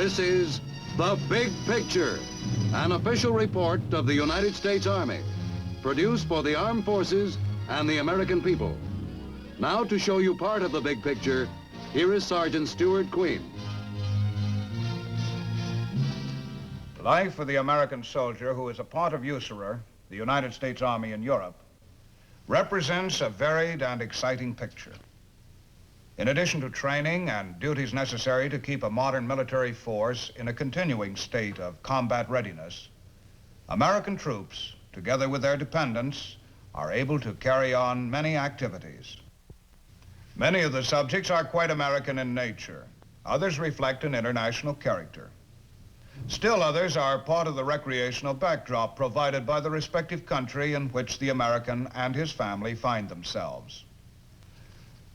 This is The Big Picture, an official report of the United States Army, produced for the armed forces and the American people. Now, to show you part of the big picture, here is Sergeant Stuart Queen. Life for the American soldier who is a part of USAREUR, the United States Army in Europe, represents a varied and exciting picture. In addition to training and duties necessary to keep a modern military force in a continuing state of combat readiness, American troops, together with their dependents, are able to carry on many activities. Many of the subjects are quite American in nature. Others reflect an international character. Still others are part of the recreational backdrop provided by the respective country in which the American and his family find themselves.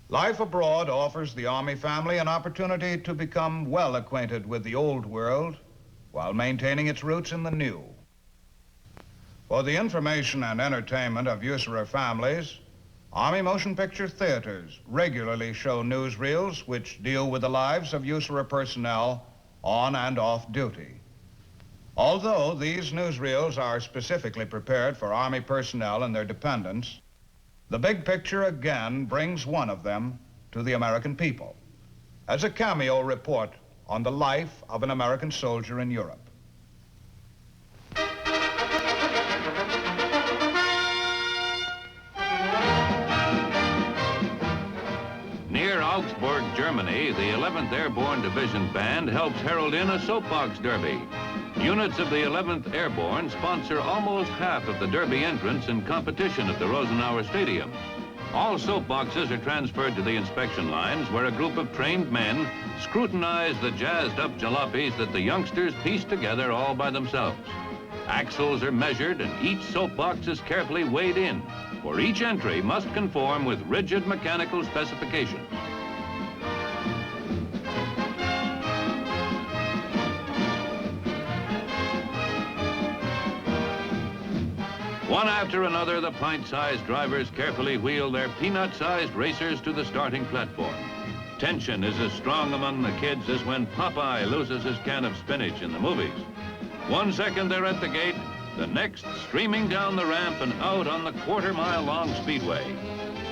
Life abroad offers the Army family an opportunity to become well acquainted with the old world while maintaining its roots in the new. For the information and entertainment of USAREUR families, Army motion picture theaters regularly show newsreels which deal with the lives of USAREUR personnel on and off duty. Although these newsreels are specifically prepared for Army personnel and their dependents, the big picture again brings one of them to the American people as a cameo report on the life of an American soldier in Europe. Near Augsburg, Germany, the 11th Airborne Division Band helps herald in a soapbox derby. Units of the 11th Airborne sponsor almost half of the derby entrance and competition at the Rosenauer Stadium. All soapboxes are transferred to the inspection lines where a group of trained men scrutinize the jazzed-up jalopies that the youngsters piece together all by themselves. Axles are measured and each soapbox is carefully weighed in, for each entry must conform with rigid mechanical specifications. One after another, the pint-sized drivers carefully wheel their peanut-sized racers to the starting platform. Tension is as strong among the kids as when Popeye loses his can of spinach in the movies. 1 second they're at the gate, the next streaming down the ramp and out on the quarter-mile-long speedway.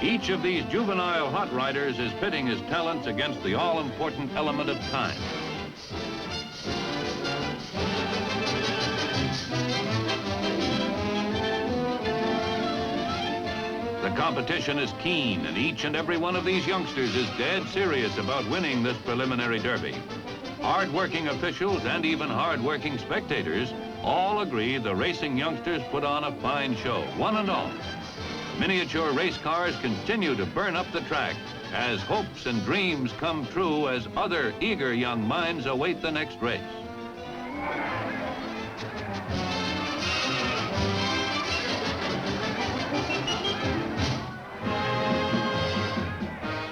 Each of these juvenile hot riders is pitting his talents against the all-important element of time. The competition is keen, and each and every one of these youngsters is dead serious about winning this preliminary derby. Hard-working officials and even hard-working spectators all agree the racing youngsters put on a fine show, one and all. Miniature race cars continue to burn up the track as hopes and dreams come true as other eager young minds await the next race.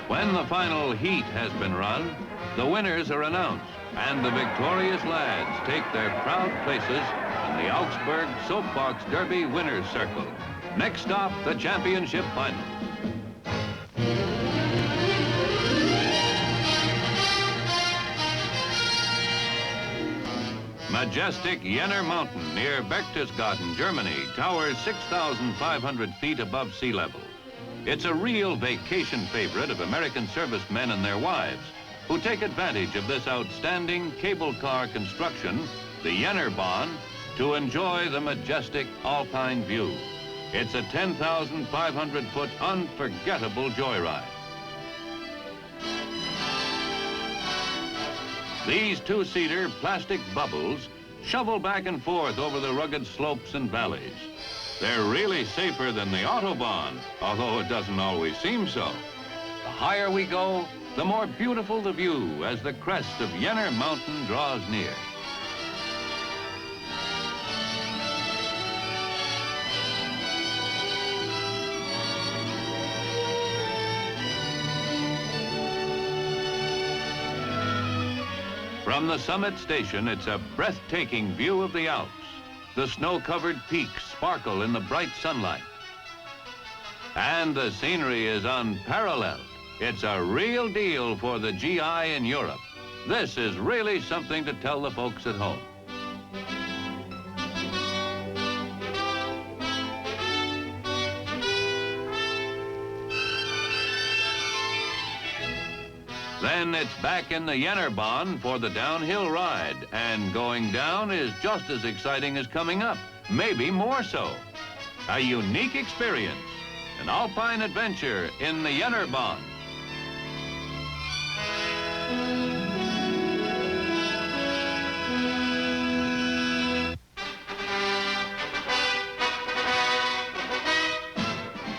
When the final heat has been run, the winners are announced, and the victorious lads take their proud places in the Augsburg Soapbox Derby Winners Circle. Next stop, the championship final. Majestic Jenner Mountain near Berchtesgaden, Germany, towers 6,500 feet above sea level. It's a real vacation favorite of American servicemen and their wives who take advantage of this outstanding cable car construction, the Jennerbahn, to enjoy the majestic alpine view. It's a 10,500-foot unforgettable joyride. These two-seater plastic bubbles shovel back and forth over the rugged slopes and valleys. They're really safer than the Autobahn, although it doesn't always seem so. The higher we go, the more beautiful the view as the crest of Jenner Mountain draws near. From the summit station, it's a breathtaking view of the Alps. The snow-covered peaks sparkle in the bright sunlight. And the scenery is unparalleled. It's a real deal for the GI in Europe. This is really something to tell the folks at home. Then it's back in the Yennerbahn for the downhill ride, and going down is just as exciting as coming up, maybe more so. A unique experience, an alpine adventure in the Yennerbahn.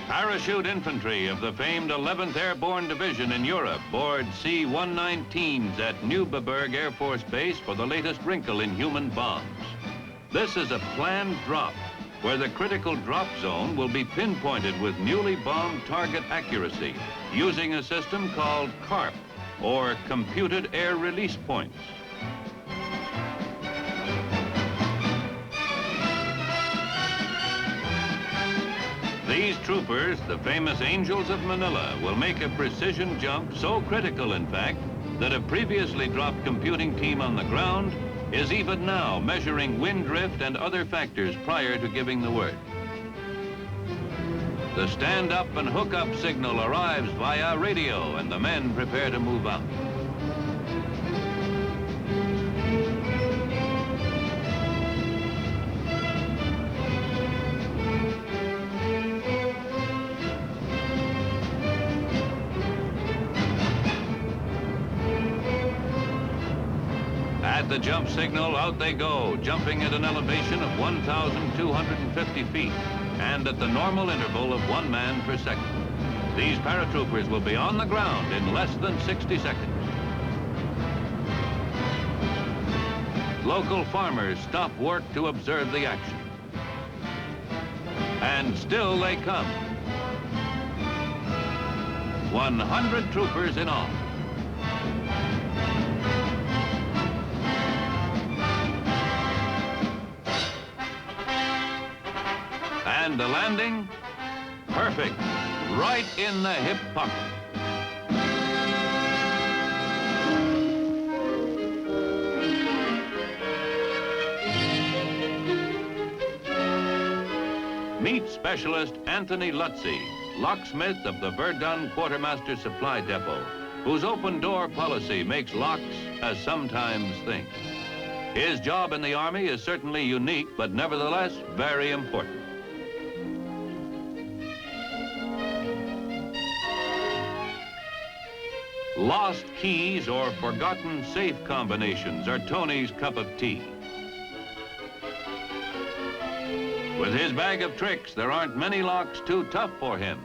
Parachute infantry of the famed 11th Airborne Division in Europe board C-119s at Neubiberg Air Force Base for the latest wrinkle in human bombs. This is a planned drop where the critical drop zone will be pinpointed with newly bombed target accuracy using a system called CARP, or Computed Air Release Points. These troopers, the famous Angels of Manila, will make a precision jump so critical, in fact, that a previously dropped computing team on the ground is even now measuring wind drift and other factors prior to giving the word. The stand-up and hook-up signal arrives via radio, and the men prepare to move out. At the jump signal, out they go, jumping at an elevation of 1,250 feet and at the normal interval of 1 man per second. These paratroopers will be on the ground in less than 60 seconds. Local farmers stop work to observe the action. And still they come. 100 troopers in all. And the landing, perfect, right in the hip pocket. Meet specialist Anthony Lutzy, locksmith of the Verdun Quartermaster Supply Depot, whose open-door policy makes locks a sometimes thing. His job in the Army is certainly unique, but nevertheless very important. Lost keys or forgotten safe combinations are Tony's cup of tea. With his bag of tricks, there aren't many locks too tough for him.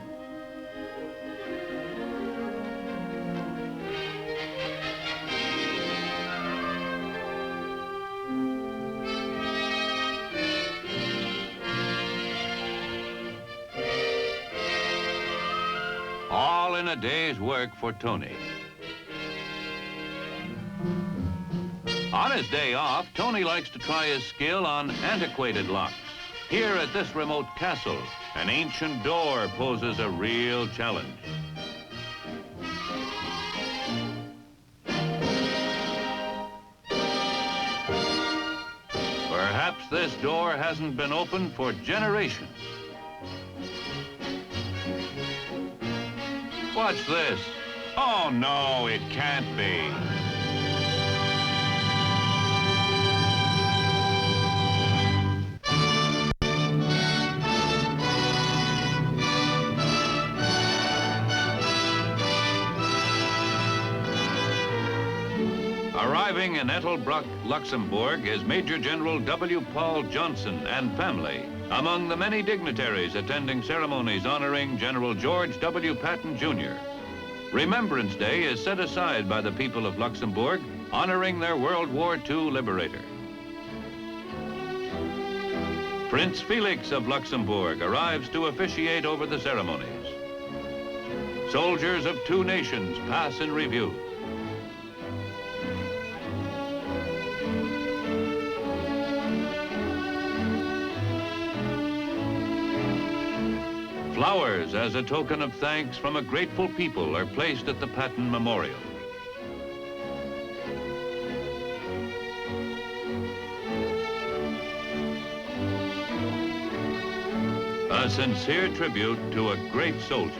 All in a day's work for Tony. On his day off, Tony likes to try his skill on antiquated locks. Here at this remote castle, an ancient door poses a real challenge. Perhaps this door hasn't been opened for generations. Watch this. Oh, no, it can't be. Arriving in Ettelbruck, Luxembourg, is Major General W. Paul Johnson and family, among the many dignitaries attending ceremonies honoring General George W. Patton, Jr. Remembrance Day is set aside by the people of Luxembourg, honoring their World War II liberator. Prince Felix of Luxembourg arrives to officiate over the ceremonies. Soldiers of 2 nations pass in review. Flowers as a token of thanks from a grateful people are placed at the Patton Memorial. A sincere tribute to a great soldier.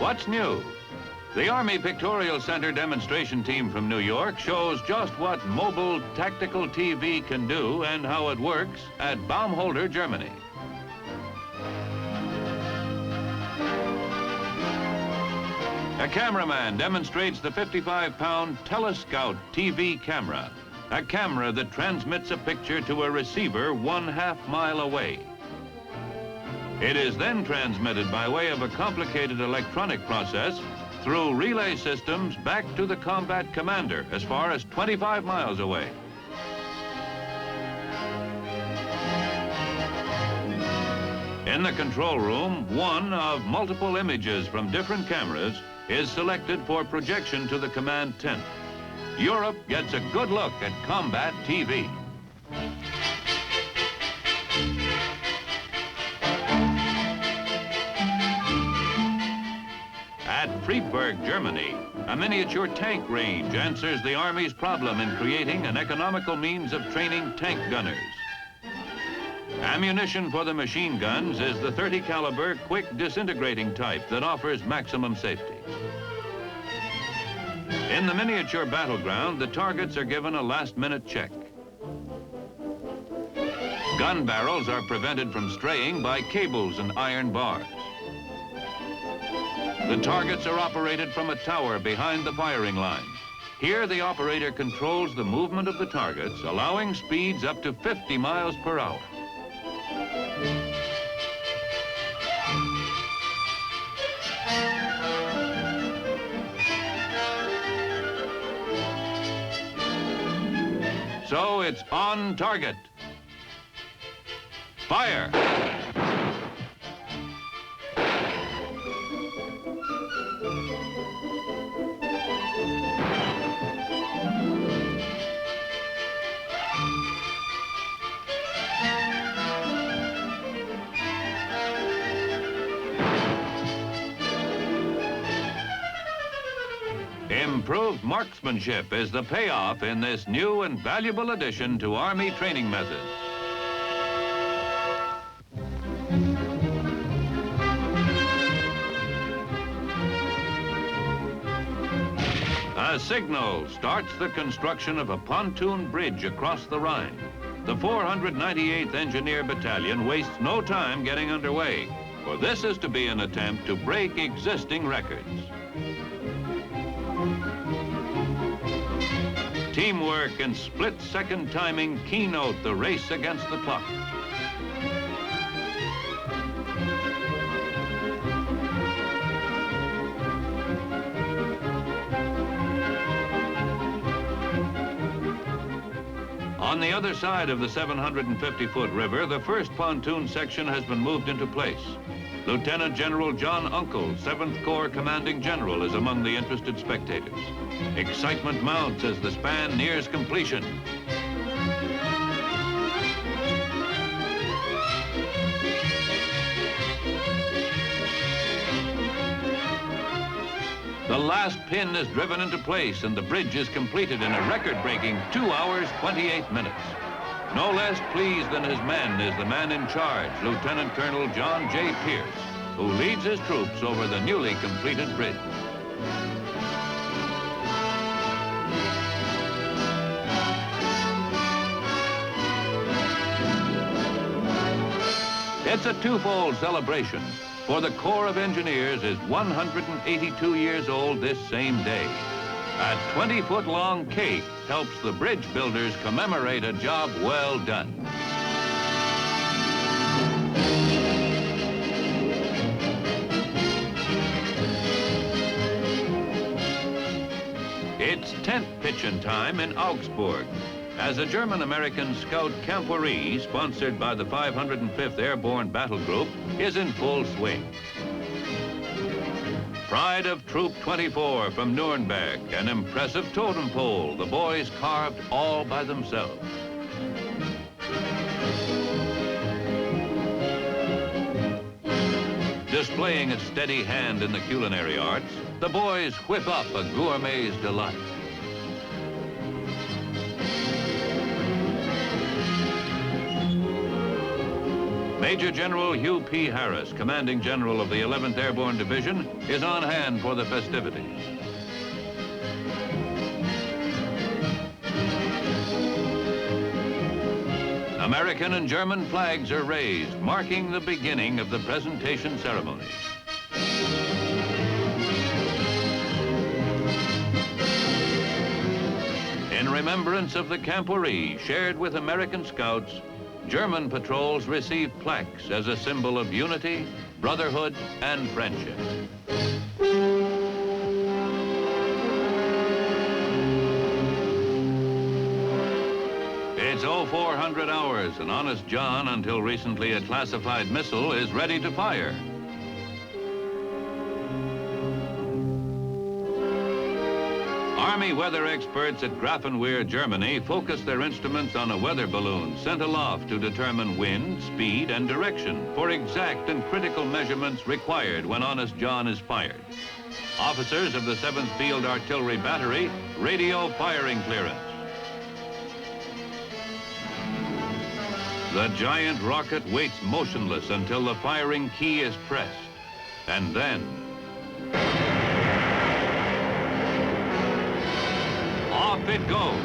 What's new? The Army Pictorial Center demonstration team from New York shows just what mobile tactical TV can do and how it works at Baumholder, Germany. A cameraman demonstrates the 55-pound Telescout TV camera, a camera that transmits a picture to a receiver 1/2 mile away. It is then transmitted by way of a complicated electronic process through relay systems back to the combat commander as far as 25 miles away. In the control room, one of multiple images from different cameras is selected for projection to the command tent. Europe gets a good look at combat TV. At Friedberg, Germany, a miniature tank range answers the Army's problem in creating an economical means of training tank gunners. Ammunition for the machine guns is the .30 caliber quick disintegrating type that offers maximum safety. In the miniature battleground, the targets are given a last-minute check. Gun barrels are prevented from straying by cables and iron bars. The targets are operated from a tower behind the firing line. Here, the operator controls the movement of the targets, allowing speeds up to 50 miles per hour. So it's on target. Fire! Improved marksmanship is the payoff in this new and valuable addition to Army training methods. A signal starts the construction of a pontoon bridge across the Rhine. The 498th Engineer Battalion wastes no time getting underway, for this is to be an attempt to break existing records. Teamwork and split-second timing keynote the race against the clock. On the other side of the 750-foot river, the first pontoon section has been moved into place. Lieutenant General John Uncle, 7th Corps Commanding General, is among the interested spectators. Excitement mounts as the span nears completion. The last pin is driven into place and the bridge is completed in a record-breaking 2 hours, 28 minutes. No less pleased than his men is the man in charge, Lieutenant Colonel John J. Pierce, who leads his troops over the newly completed bridge. It's a twofold celebration, for the Corps of Engineers is 182 years old this same day. A 20-foot-long cake helps the bridge builders commemorate a job well done. It's tent pitching time in Augsburg, as a German-American Scout camporee, sponsored by the 505th Airborne Battle Group, is in full swing. Pride of Troop 24 from Nuremberg, an impressive totem pole the boys carved all by themselves. Displaying its steady hand in the culinary arts, the boys whip up a gourmet's delight. Major General Hugh P. Harris, commanding general of the 11th Airborne Division, is on hand for the festivities. American and German flags are raised, marking the beginning of the presentation ceremonies. In remembrance of the camporee shared with American scouts, German patrols receive plaques as a symbol of unity, brotherhood, and friendship. It's 0400 hours, and Honest John, until recently a classified missile, is ready to fire. Army weather experts at Grafenwehr, Germany, focus their instruments on a weather balloon sent aloft to determine wind, speed, and direction for exact and critical measurements required when Honest John is fired. Officers of the 7th Field Artillery Battery, radio firing clearance. The giant rocket waits motionless until the firing key is pressed, and then off it goes.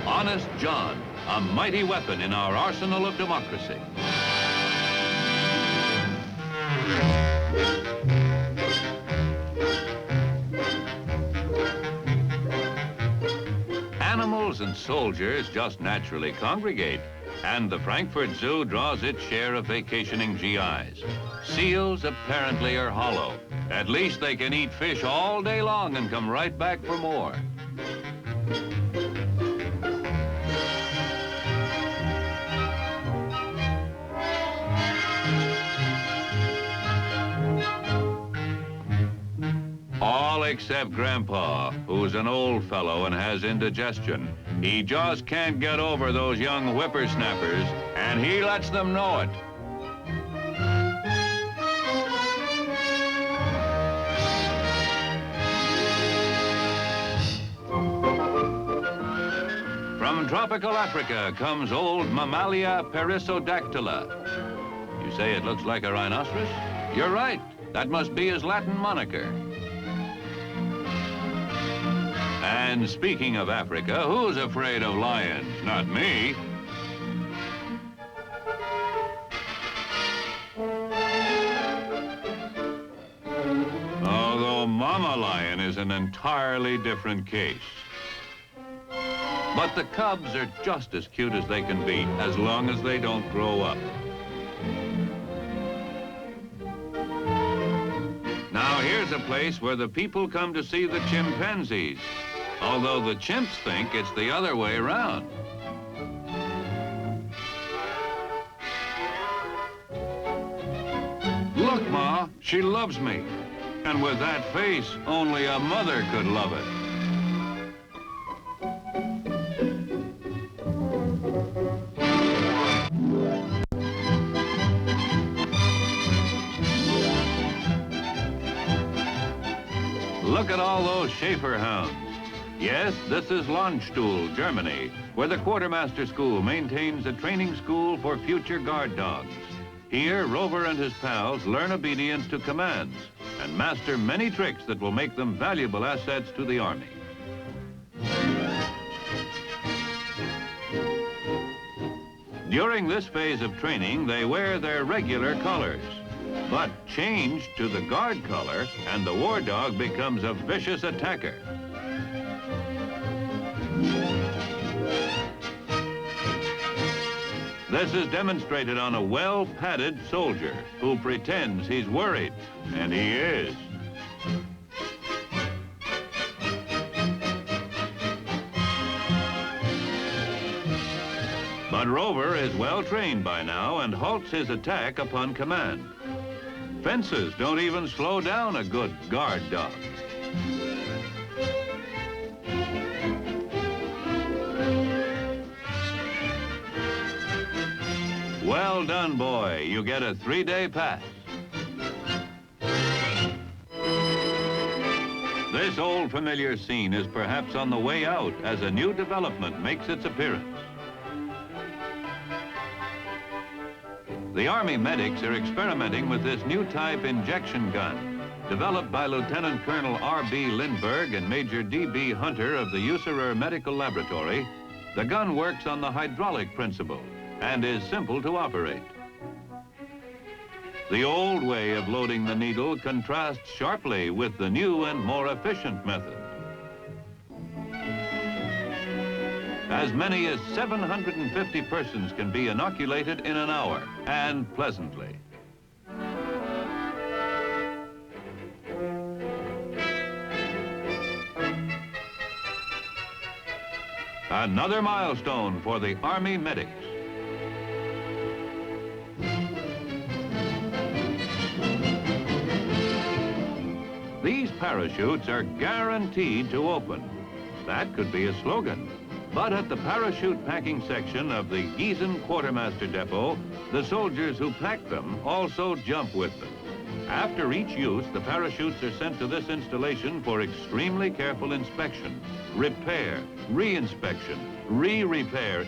Honest John, a mighty weapon in our arsenal of democracy. Animals and soldiers just naturally congregate, and the Frankfurt Zoo draws its share of vacationing GIs. Seals apparently are hollow. At least they can eat fish all day long and come right back for more. All except Grandpa, who's an old fellow and has indigestion. He just can't get over those young whippersnappers, and he lets them know it. From tropical Africa comes old Mammalia perissodactyla. You say it looks like a rhinoceros? You're right. That must be his Latin moniker. And speaking of Africa, who's afraid of lions? Not me. Although Mama Lion is an entirely different case. But the cubs are just as cute as they can be, as long as they don't grow up. Now here's a place where the people come to see the chimpanzees, although the chimps think it's the other way around. Look, Ma, she loves me. And with that face, only a mother could love it. Look at all those Schaefer hounds. Yes, this is Landstuhl, Germany, where the quartermaster school maintains a training school for future guard dogs. Here, Rover and his pals learn obedience to commands and master many tricks that will make them valuable assets to the Army. During this phase of training, they wear their regular colors, but change to the guard color, and the war dog becomes a vicious attacker. This is demonstrated on a well-padded soldier who pretends he's worried, and he is. But Rover is well trained by now and halts his attack upon command. Fences don't even slow down a good guard dog. Well done, boy. You get a 3-day pass. This old familiar scene is perhaps on the way out as a new development makes its appearance. The Army medics are experimenting with this new type injection gun, developed by Lieutenant Colonel R.B. Lindbergh and Major D.B. Hunter of the Userer Medical Laboratory. The gun works on the hydraulic principle and is simple to operate. The old way of loading the needle contrasts sharply with the new and more efficient method. As many as 750 persons can be inoculated in an hour, and pleasantly. Another milestone for the Army medics. These parachutes are guaranteed to open. That could be a slogan. But at the parachute packing section of the Gießen Quartermaster Depot, the soldiers who pack them also jump with them. After each use, the parachutes are sent to this installation for extremely careful inspection, repair, re-inspection, re-repair,